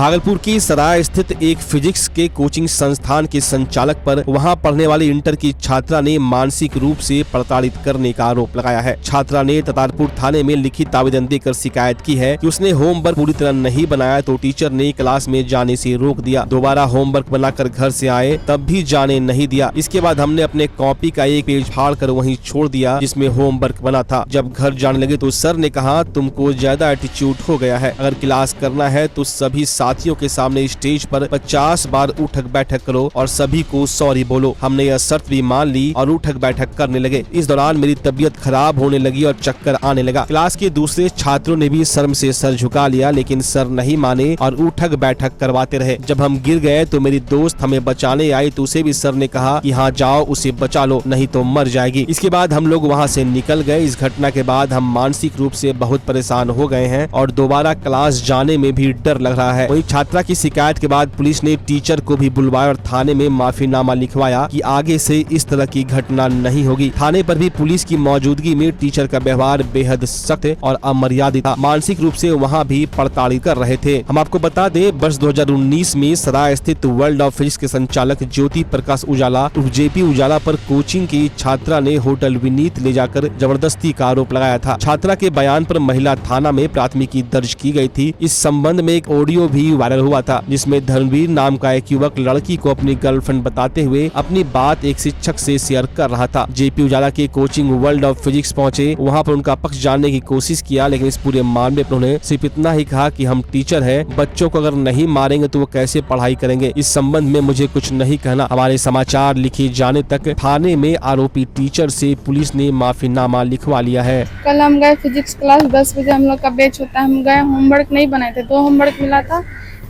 भागलपुर की सराय स्थित एक फिजिक्स के कोचिंग संस्थान के संचालक पर वहां पढ़ने वाली इंटर की छात्रा ने मानसिक रूप से प्रताड़ित करने का आरोप लगाया है। छात्रा ने ततारपुर थाने में लिखित आवेदन देकर शिकायत की है कि उसने होमवर्क पूरी तरह नहीं बनाया तो टीचर ने क्लास में जाने से रोक दिया। दोबारा होमवर्क बनाकर घर से आए तब भी जाने नहीं दिया। इसके बाद हमने अपने कॉपी का एक पेज फाड़ कर वहीं छोड़ दिया जिसमें होमवर्क बना था। जब घर जाने लगे तो सर ने कहा तुमको ज्यादा एटीट्यूड हो गया है, अगर क्लास करना है तो सभी साथियों के सामने स्टेज पर 50 बार उठक बैठक करो और सभी को सॉरी बोलो। हमने यह शर्त भी मान ली और उठक बैठक करने लगे। इस दौरान मेरी तबीयत खराब होने लगी और चक्कर आने लगा। क्लास के दूसरे छात्रों ने भी शर्म से सर झुका लिया, लेकिन सर नहीं माने और उठक बैठक करवाते रहे। जब हम गिर गए तो मेरी दोस्त हमें बचाने आई तो उसे भी सर ने कहा कि हाँ जाओ उसे बचा लो नहीं तो मर जाएगी। इसके बाद हम लोग वहाँ से निकल गए। इस घटना के बाद हम मानसिक रूप से बहुत परेशान हो गए हैं और दोबारा क्लास जाने में भी डर लग रहा है। वहीं छात्रा की शिकायत के बाद पुलिस ने टीचर को भी बुलवाया और थाने में माफीनामा लिखवाया कि आगे से इस तरह की घटना नहीं होगी। थाने पर भी पुलिस की मौजूदगी में टीचर का व्यवहार बेहद सख्त और अमर्यादित था। मानसिक रूप से वहाँ भी प्रताड़ित कर रहे थे। हम आपको बता दें वर्ष 2019 में सराय स्थित वर्ल्ड ऑफ फिजिक्स के संचालक ज्योति प्रकाश उजाला जेपी उजाला पर कोचिंग की छात्रा ने होटल विनीत ले जाकर जबरदस्ती का आरोप लगाया था। छात्रा के बयान पर महिला थाना में प्राथमिकी दर्ज की गई थी। इस संबंध में एक ऑडियो भी वायरल हुआ था जिसमें धर्मवीर नाम का एक युवक लड़की को अपनी गर्लफ्रेंड बताते हुए अपनी बात एक शिक्षक से शेयर कर रहा था। जेपी उजाला के कोचिंग वर्ल्ड ऑफ फिजिक्स पहुंचे, वहां पर उनका पक्ष जानने की कोशिश किया, लेकिन इस पूरे मामले पर उन्होंने सिर्फ इतना ही कहा कि हम टीचर हैं, बच्चों को अगर नहीं मारेंगे तो वो कैसे पढ़ाई करेंगे। इस संबंध में मुझे कुछ नहीं कहना। हमारे समाचार लिखे जाने तक थाने में आरोपी टीचर से पुलिस ने माफीनामा लिखवा लिया है। कल हम गए फिजिक्स क्लास 10 बजे हम लोग का बैच होता है। हम गए, होमवर्क नहीं बनाए थे, 2 होमवर्क मिला था,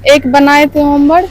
एक बनाए थे होमवर्क।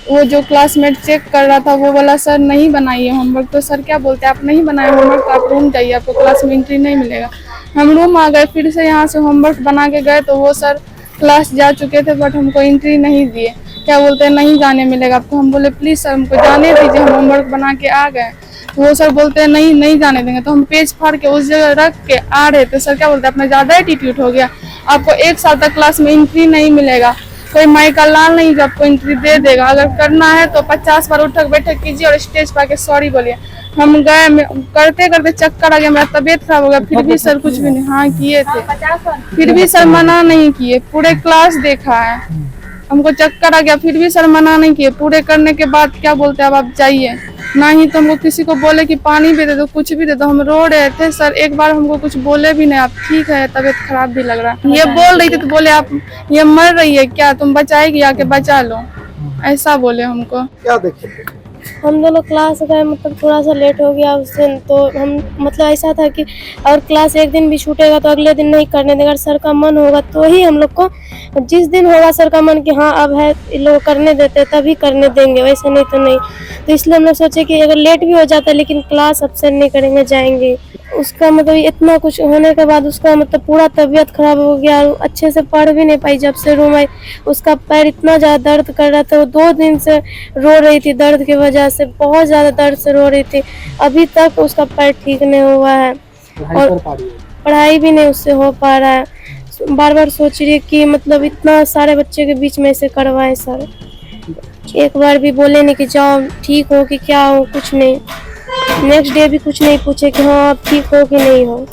वो जो क्लासमेट चेक कर रहा था वो बोला सर नहीं बनाइए होमवर्क। तो सर क्या बोलते हैं आप नहीं बनाए होमवर्क तो आप रूम जाइए, आपको क्लास में एंट्री नहीं मिलेगा। हम रूम आ गए, फिर से यहाँ से होमवर्क बना के गए तो वो सर क्लास जा चुके थे बट हमको एंट्री नहीं दिए। क्या बोलते हैं नहीं जाने मिलेगा आपको। हम बोले प्लीज सर हमको जाने दीजिए, हम होमवर्क बना के आ गए। वो सर बोलते हैं नहीं जाने देंगे। तो हम पेज फाड़ के उस जगह रख के आ रहे थे। सर क्या बोलते हैं अपना ज्यादा एटीट्यूड हो गया, आपको 1 साल तक क्लास में एंट्री नहीं मिलेगा, कोई माई का लाल नहीं जो आपको एंट्री दे देगा। अगर करना है तो 50 बार उठक बैठक कीजिए और स्टेज पर आके सॉरी बोलिए। हम गए, करते करते चक्कर आ गया, मेरा तबीयत खराब हो गया, फिर भी सर कुछ भी नहीं हाँ किए थे, फिर भी सर मना नहीं किए। पूरे क्लास देखा है, हमको चक्कर आ गया फिर भी सर मना नहीं किए। पूरे करने के बाद क्या बोलते हैं अब आप जाइए, ना ही तो हमको किसी को बोले कि पानी भी दे दो कुछ भी दे दो। हम रो रहे थे, सर एक बार हमको कुछ बोले भी नहीं आप ठीक है तबीयत खराब भी लग रहा है। ये बोल रही थी तो बोले आप ये मर रही है क्या, तुम बचाएगी आके बचा लो, ऐसा बोले हमको। क्या देखे हम दोनों क्लास गए, मतलब थोड़ा सा लेट हो गया उस दिन। तो हम मतलब ऐसा था कि अगर क्लास एक दिन भी छूटेगा तो अगले दिन नहीं करने देगा। सर का मन होगा तो ही हम लोग को, जिस दिन होगा सर का मन कि हाँ अब है लोग करने देते तभी करने देंगे, वैसे नहीं तो नहीं। तो इसलिए हम लोग सोचे कि अगर लेट भी हो जाता है लेकिन क्लास अब्सेंट नहीं करेंगे, जाएंगे। उसका मतलब इतना कुछ होने के बाद उसका मतलब पूरा तबीयत खराब हो गया, अच्छे से पढ़ भी नहीं पाई। जब से रूम आई उसका पैर इतना ज़्यादा दर्द कर रहा था, वो 2 दिन से रो रही थी, दर्द की वजह से बहुत ज़्यादा दर्द से रो रही थी। अभी तक उसका पैर ठीक नहीं हुआ है और पढ़ाई भी नहीं उससे हो पा रहा है। बार बार सोच रही है कि मतलब इतना सारे बच्चे के बीच में ऐसे करवाए सर। एक बार भी बोले नहीं कि जाओ ठीक हो कि क्या हो, कुछ नहीं। नेक्स्ट डे भी कुछ नहीं पूछे कि हाँ आप ठीक हो कि नहीं हो।